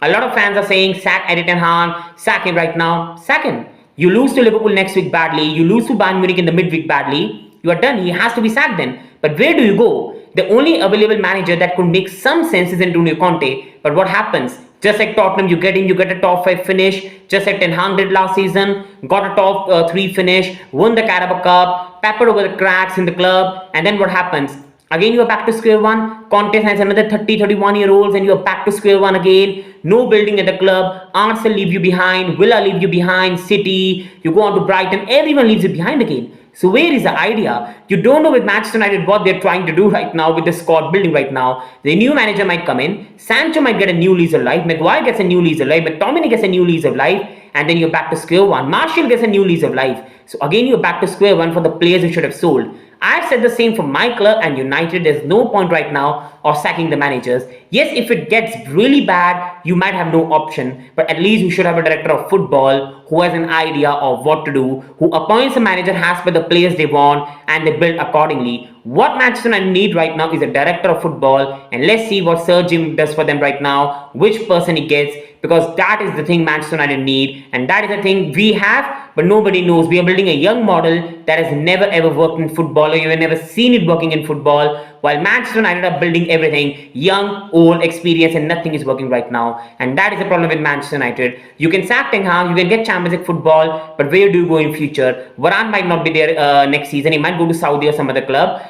A lot of fans are saying sack Eddie Ten Hag, sack him right now, sack him. You lose to Liverpool next week badly, you lose to Bayern Munich in the midweek badly, you are done. He has to be sacked then. But where do you go? The only available manager that could make some sense is Antonio Conte. But what happens? Just like Tottenham, you get in, you get a top 5 finish, just like Ten Hag did last season, got a top 3 finish, won the Carabao Cup, peppered over the cracks in the club, and then what happens? Again, you are back to square one. Conte signs another 30, 31-year-olds, and you are back to square one again. No building at the club. Arsenal leave you behind. Villa leave you behind. City. You go on to Brighton. Everyone leaves you behind again. So where is the idea? You don't know with Manchester United what they're trying to do right now with the squad building right now. The new manager might come in. Sancho might get a new lease of life. Maguire gets a new lease of life. McTominay gets a new lease of life. And then you're back to square one. Martial gets a new lease of life. So again, you're back to square one for the players you should have sold. I've said the same for my club and United. There's no point right now of sacking the managers. Yes, if it gets really bad, you might have no option. But at least you should have a director of football who has an idea of what to do, who appoints a manager as per the players they want, and they build accordingly. What Manchester United need right now is a director of football, and let's see what Sir Jim does for them right now, which person he gets, because that is the thing Manchester United need, and that is the thing we have, but nobody knows. We are building a young model that has never ever worked in football, or you have never seen it working in football, while Manchester United are building everything young, old, experienced, and nothing is working right now. And that is the problem with Manchester United. You can sack Ten Hag, you can get Champions League football, but where do you go in future? Varane might not be there next season. He might go to Saudi or some other club.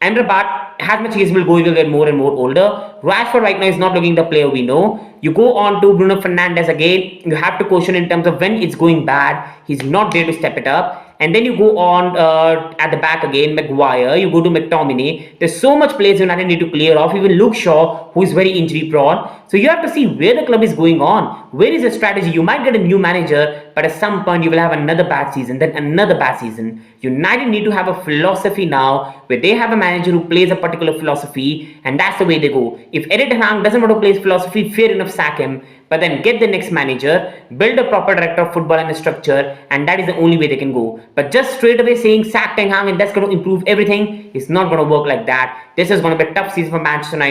Amrabat, as much as he will go, he will get more and more older. Rashford right now is not looking the player we know. You go on to Bruno Fernandes again. You have to question in terms of when it's going bad. He's not there to step it up. And then you go on at the back again, Maguire. You go to McTominay. There's so much players United need to clear off. Even Luke Shaw, who is very injury prone. So you have to see where the club is going on. Where is the strategy? You might get a new manager, but at some point you will have another bad season, then another bad season. United need to have a philosophy now where they have a manager who plays a particular philosophy, and that's the way they go. If Eddie Ten Hag doesn't want to play his philosophy, fair enough, sack him. But then get the next manager, build a proper director of football and a structure, and that is the only way they can go. But just straight away saying sack Ten Hag and that's going to improve everything, it's not going to work like that. This is going to be a tough season for Manchester United.